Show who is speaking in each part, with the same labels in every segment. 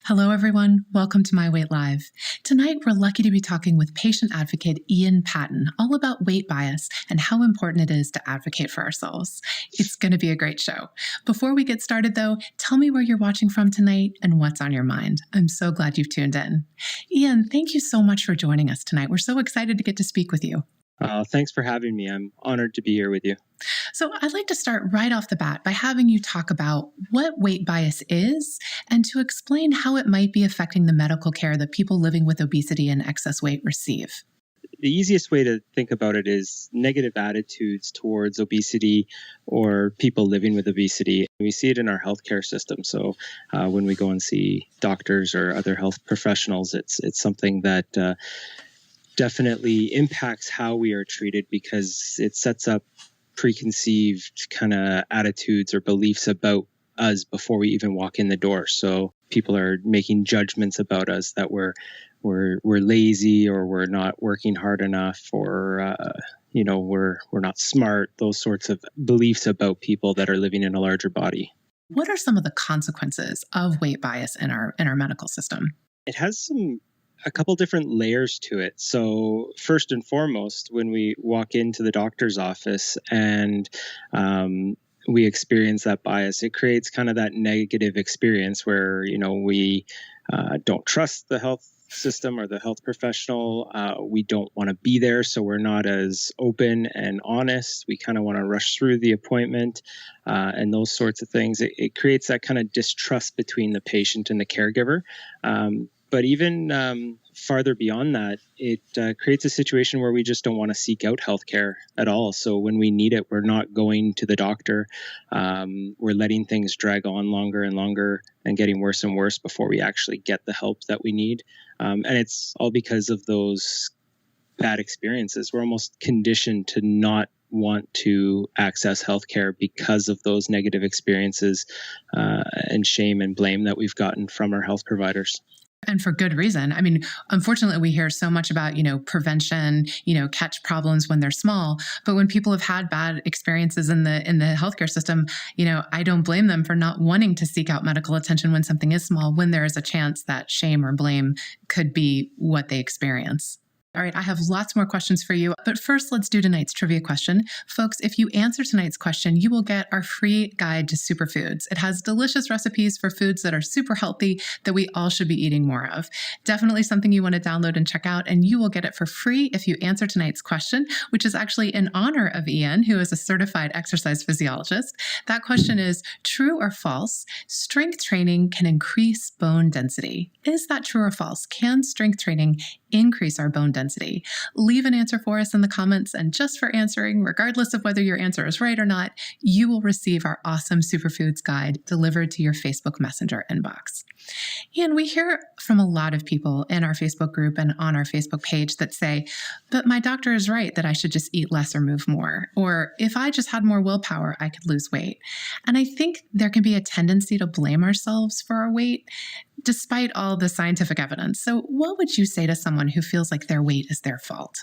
Speaker 1: Hello, everyone. Welcome to My Weight Live. Tonight, we're lucky to be talking with patient advocate Ian Patton all about weight bias and how important it is to advocate for ourselves. It's going to be a great show. Before we get started, though, tell me where you're watching from tonight and what's on your mind. I'm so glad you've tuned in. Ian, thank you so much for joining us tonight. We're so excited to get to speak with you.
Speaker 2: Thanks for having me. I'm honored to be here with you.
Speaker 1: So I'd like to start right off the bat by having you talk about what weight bias is and to explain how it might be affecting the medical care that people living with obesity and excess weight receive.
Speaker 2: The easiest way to think about it is negative attitudes towards obesity or people living with obesity. We see it in our healthcare system. So when we go and see doctors or other health professionals, it's something that definitely impacts how we are treated because it sets up preconceived kind of attitudes or beliefs about us before we even walk in the door. So people are making judgments about us that we're lazy or we're not working hard enough or we're not smart. Those sorts of beliefs about people that are living in a larger body.
Speaker 1: What are some of the consequences of weight bias in our medical system?
Speaker 2: It has a couple different layers to it. So first and foremost, when we walk into the doctor's office and we experience that bias, it creates kind of that negative experience where, we don't trust the health system or the health professional. We don't want to be there, so we're not as open and honest. We kind of want to rush through the appointment and those sorts of things. It creates that kind of distrust between the patient and the caregiver. But even farther beyond that, it creates a situation where we just don't want to seek out healthcare at all. So when we need it, we're not going to the doctor. We're letting things drag on longer and longer and getting worse and worse before we actually get the help that we need. And it's all because of those bad experiences. We're almost conditioned to not want to access healthcare because of those negative experiences and shame and blame that we've gotten from our health providers.
Speaker 1: And for good reason. I mean, unfortunately, we hear so much about, prevention, catch problems when they're small. But when people have had bad experiences in the healthcare system, I don't blame them for not wanting to seek out medical attention when something is small, when there is a chance that shame or blame could be what they experience. All right, I have lots more questions for you, but first let's do tonight's trivia question. Folks, if you answer tonight's question, you will get our free guide to superfoods. It has delicious recipes for foods that are super healthy that we all should be eating more of. Definitely something you want to download and check out, and you will get it for free if you answer tonight's question, which is actually in honor of Ian, who is a certified exercise physiologist. That question is, true or false, strength training can increase bone density? Is that true or false? Can strength training increase our bone density? Leave an answer for us in the comments, and just for answering, regardless of whether your answer is right or not, you will receive our awesome Superfoods guide delivered to your Facebook Messenger inbox. And we hear from a lot of people in our Facebook group and on our Facebook page that say, but my doctor is right that I should just eat less or move more. Or if I just had more willpower, I could lose weight. And I think there can be a tendency to blame ourselves for our weight, despite all the scientific evidence. So what would you say to someone who feels like their weight is their fault?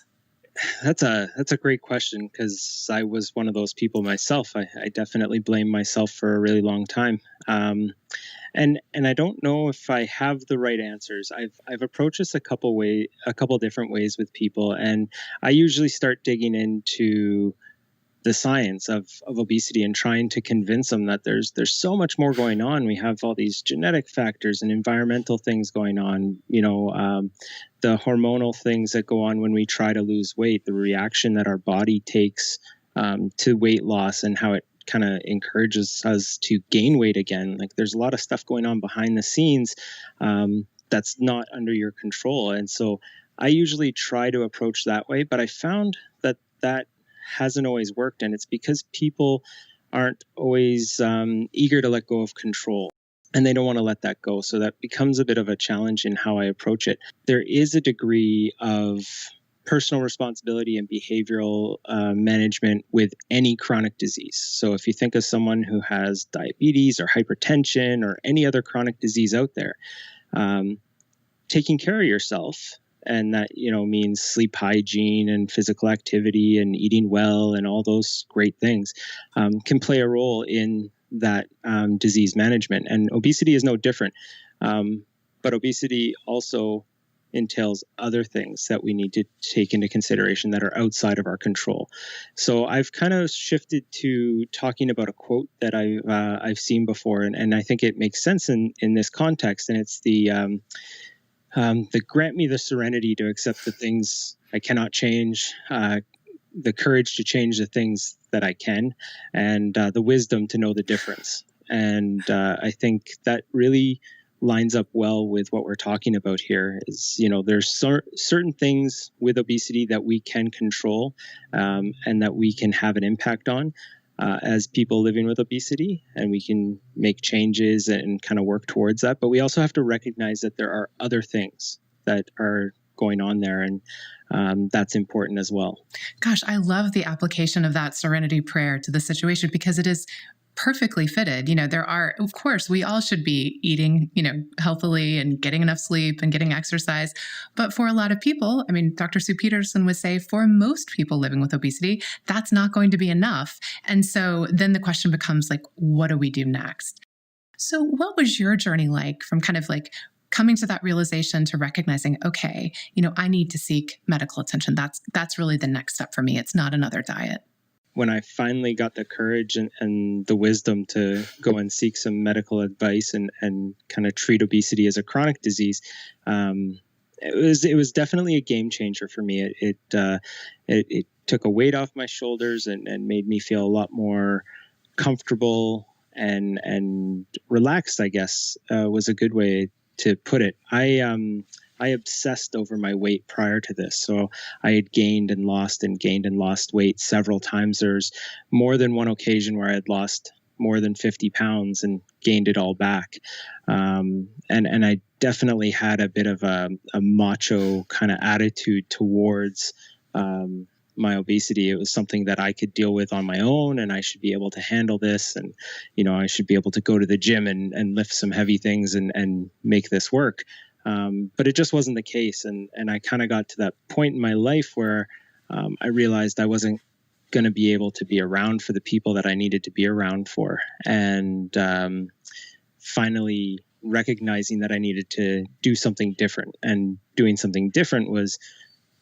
Speaker 2: That's a great question because I was one of those people myself. I definitely blame myself for a really long time. And I don't know if I have the right answers. I've approached this a couple different ways with people, and I usually start digging into the science of obesity and trying to convince them that there's so much more going on. We have all these genetic factors and environmental things going on, the hormonal things that go on when we try to lose weight, the reaction that our body takes to weight loss and how it kind of encourages us to gain weight again. Like there's a lot of stuff going on behind the scenes that's not under your control. And so I usually try to approach that way, but I found that hasn't always worked. And it's because people aren't always eager to let go of control, and they don't want to let that go. So that becomes a bit of a challenge in how I approach it. There is a degree of personal responsibility and behavioral management with any chronic disease. So if you think of someone who has diabetes or hypertension or any other chronic disease out there, taking care of yourself, and that means sleep hygiene and physical activity and eating well and all those great things, can play a role in that disease management. And obesity is no different. But obesity also entails other things that we need to take into consideration that are outside of our control. So I've kind of shifted to talking about a quote that I've seen before, and I think it makes sense in this context. And it's the grant me the serenity to accept the things I cannot change, the courage to change the things that I can, and the wisdom to know the difference. And I think that really lines up well with what we're talking about here. Is, there's certain things with obesity that we can control, and that we can have an impact on as people living with obesity, and we can make changes and kind of work towards that. But we also have to recognize that there are other things that are going on there, and that's important as well.
Speaker 1: Gosh, I love the application of that serenity prayer to the situation, because it is perfectly fitted. There are, of course, we all should be eating, healthily and getting enough sleep and getting exercise. But for a lot of people, Dr. Sue Peterson would say for most people living with obesity, that's not going to be enough. And so then the question becomes like, what do we do next? So what was your journey like from kind of like coming to that realization to recognizing, okay, I need to seek medical attention. That's really the next step for me. It's not another diet.
Speaker 2: When I finally got the courage and the wisdom to go and seek some medical advice and kind of treat obesity as a chronic disease, it was definitely a game changer for me. It took a weight off my shoulders and made me feel a lot more comfortable and relaxed, I guess, was a good way to put it. I obsessed over my weight prior to this. So I had gained and lost weight several times. There's more than one occasion where I had lost more than 50 pounds and gained it all back. And I definitely had a bit of a macho kind of attitude towards my obesity. It was something that I could deal with on my own, and I should be able to handle this. And, I should be able to go to the gym and lift some heavy things and make this work. But it just wasn't the case. And I kind of got to that point in my life where I realized I wasn't going to be able to be around for the people that I needed to be around for. And finally recognizing that I needed to do something different. And doing something different was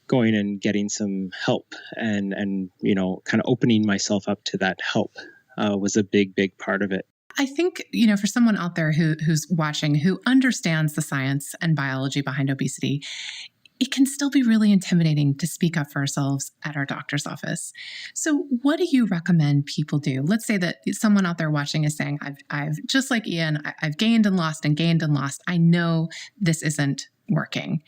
Speaker 2: going and getting some help and kind of opening myself up to that help was a big part of it.
Speaker 1: I think, for someone out there who's watching, who understands the science and biology behind obesity, it can still be really intimidating to speak up for ourselves at our doctor's office. So what do you recommend people do? Let's say that someone out there watching is saying, I've just like Ian, I've gained and lost and gained and lost. I know this isn't working.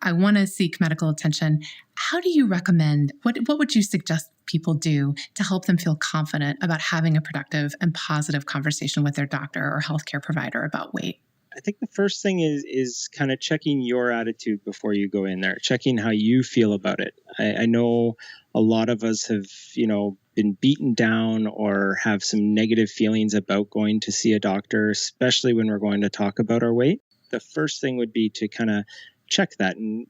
Speaker 1: I want to seek medical attention. How do you recommend, what would you suggest people do to help them feel confident about having a productive and positive conversation with their doctor or healthcare provider about weight?
Speaker 2: I think the first thing is kind of checking your attitude before you go in there, checking how you feel about it. I know a lot of us have, been beaten down or have some negative feelings about going to see a doctor, especially when we're going to talk about our weight. The first thing would be to kind of check that and,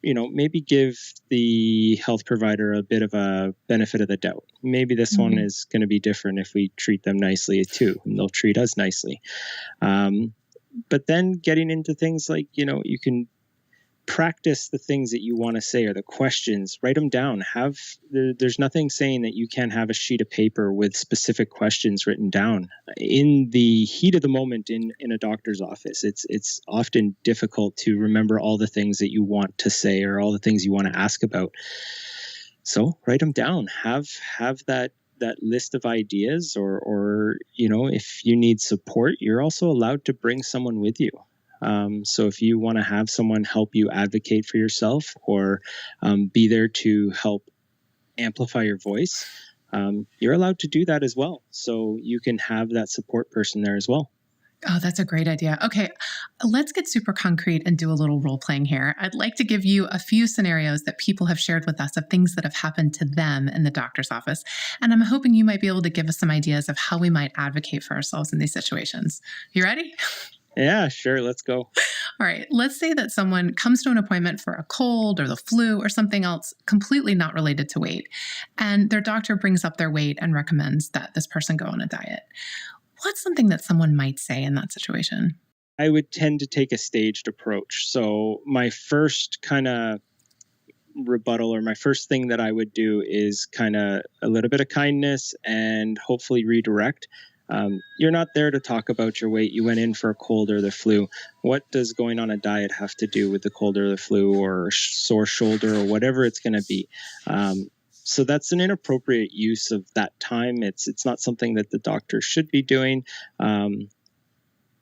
Speaker 2: maybe give the health provider a bit of a benefit of the doubt. Maybe this one is going to be different if we treat them nicely too, and they'll treat us nicely. But then getting into things like, you can practice the things that you want to say or the questions, write them down. There's nothing saying that you can't have a sheet of paper with specific questions written down. In the heat of the moment in a doctor's office, it's often difficult to remember all the things that you want to say or all the things you want to ask about. So write them down. Have that list of ideas, or if you need support, you're also allowed to bring someone with you. So if you want to have someone help you advocate for yourself or be there to help amplify your voice, you're allowed to do that as well. So you can have that support person there as well.
Speaker 1: Oh, that's a great idea. Okay, let's get super concrete and do a little role playing here. I'd like to give you a few scenarios that people have shared with us of things that have happened to them in the doctor's office. And I'm hoping you might be able to give us some ideas of how we might advocate for ourselves in these situations. You ready?
Speaker 2: Yeah, sure. Let's go.
Speaker 1: All right. Let's say that someone comes to an appointment for a cold or the flu or something else completely not related to weight, and their doctor brings up their weight and recommends that this person go on a diet. What's something that someone might say in that situation?
Speaker 2: I would tend to take a staged approach. So my first kind of rebuttal, or my first thing that I would do, is kind of a little bit of kindness and hopefully redirect. You're not there to talk about your weight. You went in for a cold or the flu. What does going on a diet have to do with the cold or the flu or sore shoulder or whatever it's going to be? So that's an inappropriate use of that time. It's not something that the doctor should be doing.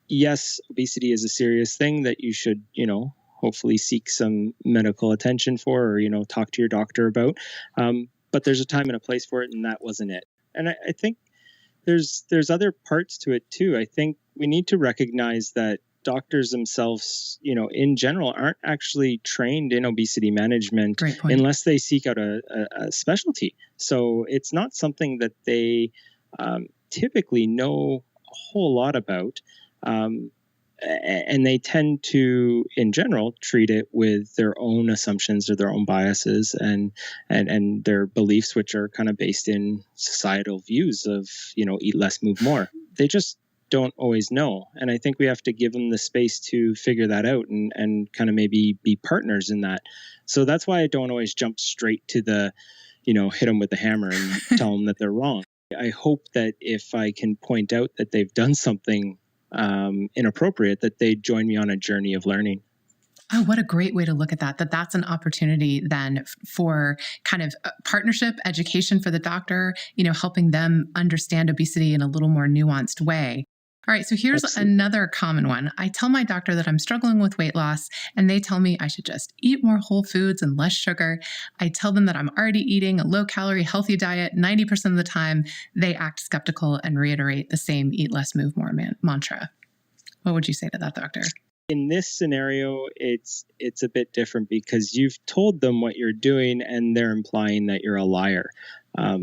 Speaker 2: Yes, obesity is a serious thing that you should, hopefully seek some medical attention for, or, talk to your doctor about. But there's a time and a place for it, and that wasn't it. And I think there's other parts to it too. I think we need to recognize that doctors themselves, in general, aren't actually trained in obesity management unless they seek out a specialty. So it's not something that they typically know a whole lot about. And they tend to, in general, treat it with their own assumptions or their own biases and their beliefs, which are kind of based in societal views of, eat less, move more. They just don't always know. And I think we have to give them the space to figure that out and kind of maybe be partners in that. So that's why I don't always jump straight to the, hit them with the hammer and tell them that they're wrong. I hope that if I can point out that they've done something inappropriate, that they join me on a journey of learning.
Speaker 1: Oh, what a great way to look at that. That's an opportunity then for kind of partnership, education for the doctor, helping them understand obesity in a little more nuanced way. All right, so here's another common one. I tell my doctor that I'm struggling with weight loss, and they tell me I should just eat more whole foods and less sugar. I tell them that I'm already eating a low-calorie, healthy diet 90% of the time. They act skeptical and reiterate the same eat less, move more mantra. What would you say to that, doctor?
Speaker 2: In this scenario, it's a bit different because you've told them what you're doing and they're implying that you're a liar.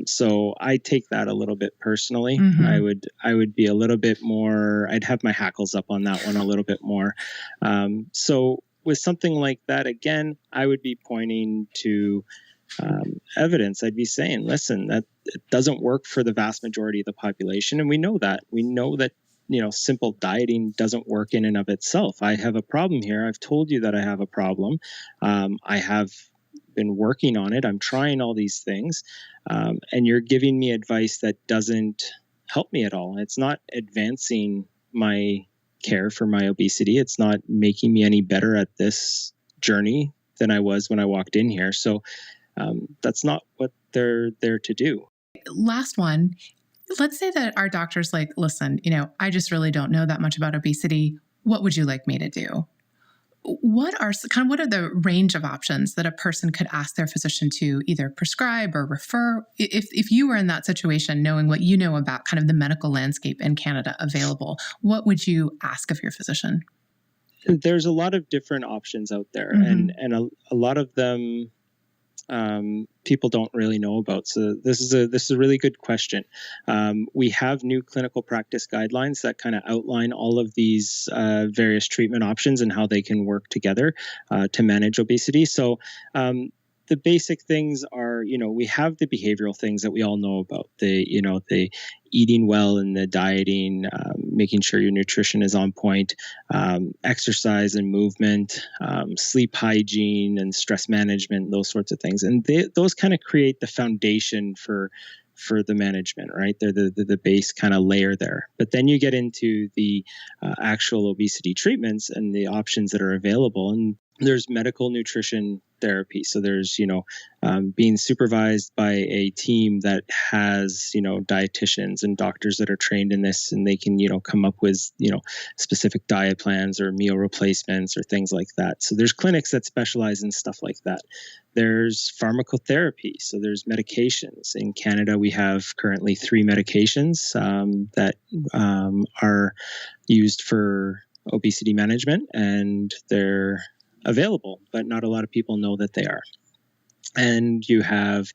Speaker 2: So I take that a little bit personally. Mm-hmm. I would be a little bit more, I'd have my hackles up on that one a little bit more. So with something like that, again, I would be pointing to evidence. I'd be saying, listen, that it doesn't work for the vast majority of the population. And we know that. We know that simple dieting doesn't work in and of itself. I have a problem here. I've told you that I have a problem. I have been working on it. I'm trying all these things. And you're giving me advice that doesn't help me at all. It's not advancing my care for my obesity. It's not making me any better at this journey than I was when I walked in here. So that's not what they're there to do.
Speaker 1: Last one. Let's say that our doctor's like, listen, I just really don't know that much about obesity. What would you like me to do? What are the range of options that a person could ask their physician to either prescribe or refer? If you were in that situation, knowing what you know about kind of the medical landscape in Canada available, what would you ask of your physician?
Speaker 2: There's a lot of different options out there, mm-hmm. and a lot of them people don't really know about. So this is a really good question. We have new clinical practice guidelines that kind of outline all of these various treatment options and how they can work together to manage obesity. So the basic things are, we have the behavioral things that we all know about, the eating well and the dieting, making sure your nutrition is on point, exercise and movement, sleep hygiene and stress management, those sorts of things. And those kind of create the foundation for the management, right? They're the base kind of layer there. But then you get into the actual obesity treatments and the options that are available. And there's medical nutrition therapy. So there's, being supervised by a team that has, dietitians and doctors that are trained in this, and they can, come up with, specific diet plans or meal replacements or things like that. So there's clinics that specialize in stuff like that. There's pharmacotherapy. So there's medications. In Canada, we have currently 3 medications that are used for obesity management, and they're available, but not a lot of people know that they are. And you have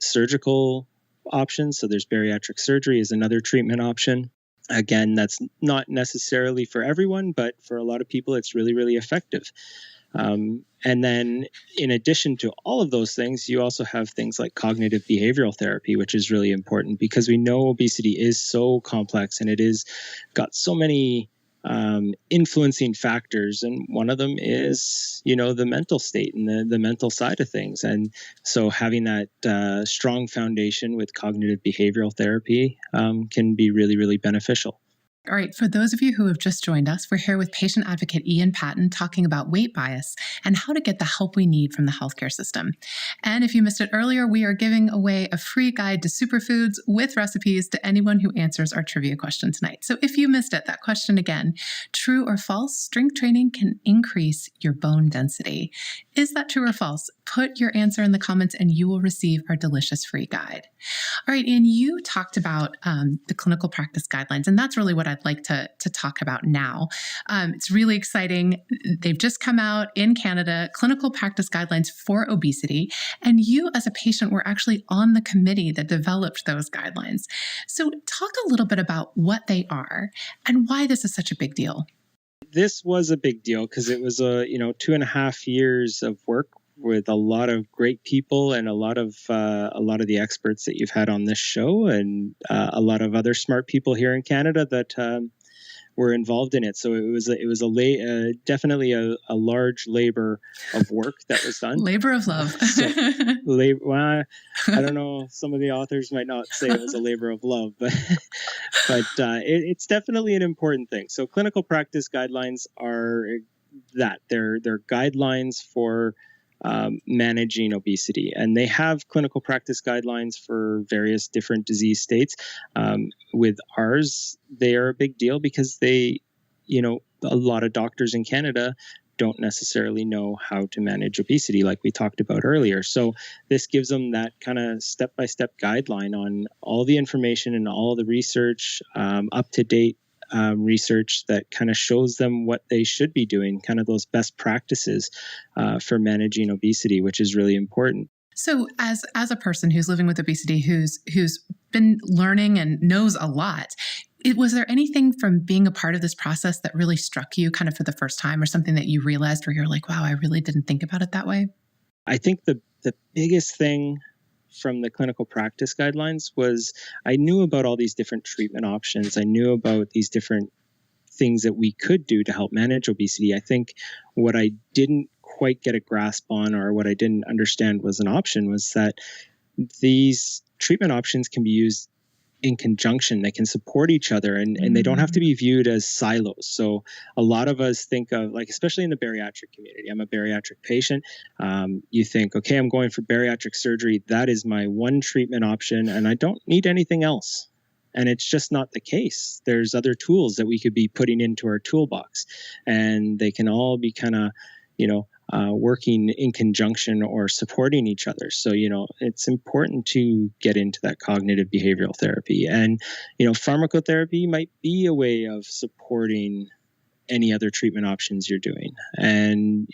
Speaker 2: surgical options. So there's bariatric surgery is another treatment option. Again, that's not necessarily for everyone, but for a lot of people, it's really, really effective. And then in addition to all of those things, you also have things like cognitive behavioral therapy, which is really important because we know obesity is so complex and it is got so many influencing factors, and one of them is the mental state and the mental side of things. And so having that strong foundation with cognitive behavioral therapy can be really, really beneficial.
Speaker 1: All right, for those of you who have just joined us, we're here with patient advocate Ian Patton talking about weight bias and how to get the help we need from the healthcare system. And if you missed it earlier, we are giving away a free guide to superfoods with recipes to anyone who answers our trivia question tonight. So if you missed it, that question again, true or false, strength training can increase your bone density. Is that true or false? Put your answer in the comments and you will receive our delicious free guide. All right, Ian, you talked about the clinical practice guidelines, and that's really what I'd like to talk about now. It's really exciting. They've just come out in Canada, clinical practice guidelines for obesity, and you as a patient were actually on the committee that developed those guidelines. So talk a little bit about what they are and why this is such a big deal.
Speaker 2: This was a big deal because it was 2.5 years of work with a lot of great people and a lot of the experts that you've had on this show, and a lot of other smart people here in Canada that were involved in it. So it was definitely a large labor of work that was done.
Speaker 1: Labor of love.
Speaker 2: Well, I don't know. Some of the authors might not say it was a labor of love, but it's definitely an important thing. So clinical practice guidelines are that they're guidelines for managing obesity, and they have clinical practice guidelines for various different disease states. With ours, they are a big deal because a lot of doctors in Canada don't necessarily know how to manage obesity, like we talked about earlier. So this gives them that kind of step-by-step guideline on all the information and all the research, up-to-date research that kind of shows them what they should be doing, kind of those best practices for managing obesity, which is really important.
Speaker 1: So as a person who's living with obesity, who's been learning and knows a lot, was there anything from being a part of this process that really struck you kind of for the first time, or something that you realized where you're like, wow, I really didn't think about it that way?
Speaker 2: I think the biggest thing from the clinical practice guidelines was I knew about all these different treatment options. I knew about these different things that we could do to help manage obesity. I think what I didn't quite get a grasp on, or what I didn't understand was an option, was that these treatment options can be used in conjunction. They can support each other, and they don't have to be viewed as silos. So a lot of us think of, like, especially in the bariatric community, I'm a bariatric patient. You think, okay, I'm going for bariatric surgery. That is my one treatment option, and I don't need anything else. And it's just not the case. There's other tools that we could be putting into our toolbox, and they can all be kind of, working in conjunction or supporting each other. So, it's important to get into that cognitive behavioral therapy. And, pharmacotherapy might be a way of supporting any other treatment options you're doing. And,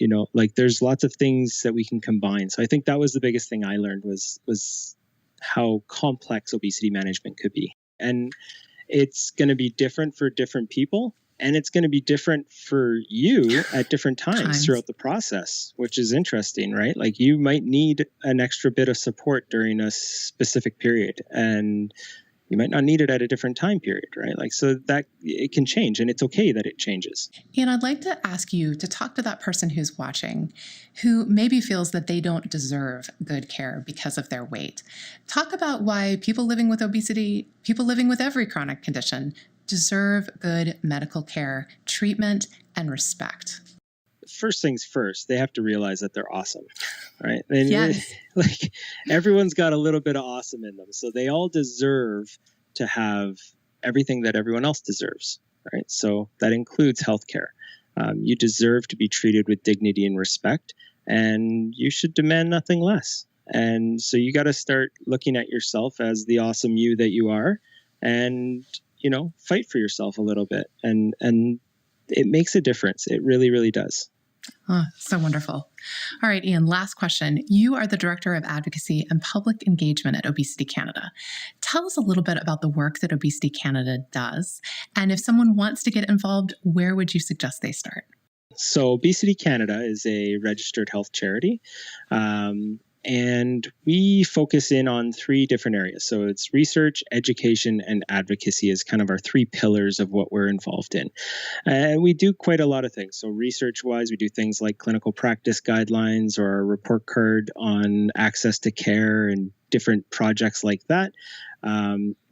Speaker 2: there's lots of things that we can combine. So I think that was the biggest thing I learned was how complex obesity management could be. And it's going to be different for different people. And it's going to be different for you at different times throughout the process, which is interesting, right? Like, you might need an extra bit of support during a specific period, and you might not need it at a different time period, right? Like, so that it can change, and it's okay that it changes.
Speaker 1: And I'd like to ask you to talk to that person who's watching, who maybe feels that they don't deserve good care because of their weight. Talk about why people living with obesity, people living with every chronic condition, deserve good medical care, treatment, and respect.
Speaker 2: First things first, they have to realize that they're awesome, right? And
Speaker 1: yes.
Speaker 2: Like, everyone's got a little bit of awesome in them. So they all deserve to have everything that everyone else deserves, right? So that includes healthcare. You deserve to be treated with dignity and respect, and you should demand nothing less. And so you got to start looking at yourself as the awesome you that you are, and fight for yourself a little bit, and it makes a difference. It really, really does.
Speaker 1: Oh, so wonderful. All right, Ian, last question. You are the Director of Advocacy and Public Engagement at Obesity Canada. Tell us a little bit about the work that Obesity Canada does. And if someone wants to get involved, where would you suggest they start?
Speaker 2: So Obesity Canada is a registered health charity. And we focus in on 3 different areas. So it's research, education, and advocacy is kind of our 3 pillars of what we're involved in. And we do quite a lot of things. So research-wise, we do things like clinical practice guidelines or a report card on access to care and different projects like that.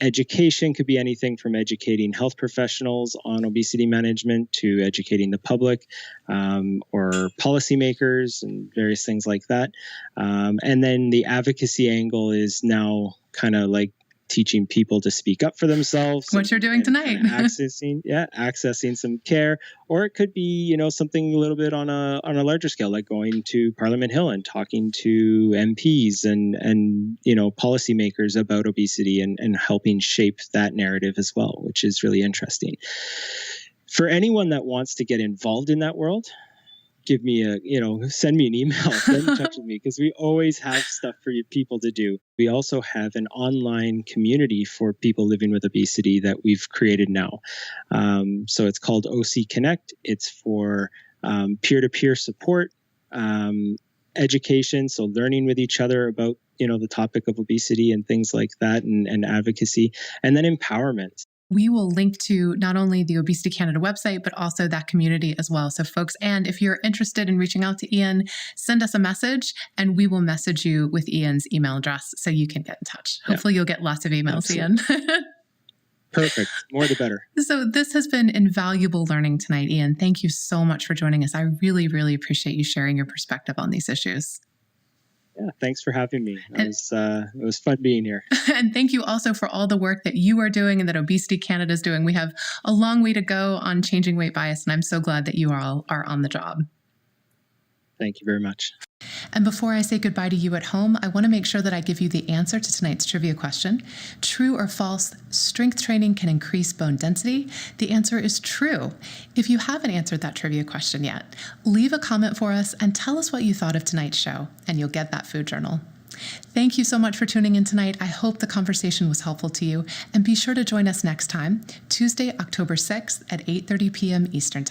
Speaker 2: Education could be anything from educating health professionals on obesity management to educating the public or policymakers and various things like that. And then the advocacy angle is now kind of like teaching people to speak up for themselves.
Speaker 1: What you're doing tonight.
Speaker 2: accessing some care, or it could be, something a little bit on a larger scale, like going to Parliament Hill and talking to MPs and policymakers about obesity and helping shape that narrative as well, which is really interesting. For anyone that wants to get involved in that world, give me send me an email, get in touch with me, because we always have stuff for you people to do. We also have an online community for people living with obesity that we've created now. So it's called OC Connect. It's for peer-to-peer support, education, so learning with each other about the topic of obesity and things like that, and advocacy, and then empowerment.
Speaker 1: We will link to not only the Obesity Canada website, but also that community as well. So folks, and if you're interested in reaching out to Ian, send us a message and we will message you with Ian's email address so you can get in touch. Hopefully you'll get lots of emails, Absolutely. Ian.
Speaker 2: Perfect. More the better.
Speaker 1: So this has been invaluable learning tonight, Ian. Thank you so much for joining us. I really, really appreciate you sharing your perspective on these issues.
Speaker 2: Yeah, thanks for having me. It was fun being here.
Speaker 1: And thank you also for all the work that you are doing and that Obesity Canada is doing. We have a long way to go on changing weight bias, and I'm so glad that you all are on the job.
Speaker 2: Thank you very much.
Speaker 1: And before I say goodbye to you at home, I want to make sure that I give you the answer to tonight's trivia question. True or false, strength training can increase bone density? The answer is true. If you haven't answered that trivia question yet, leave a comment for us and tell us what you thought of tonight's show, and you'll get that food journal. Thank you so much for tuning in tonight. I hope the conversation was helpful to you, and be sure to join us next time, Tuesday, October 6th at 8:30 p.m. Eastern Time.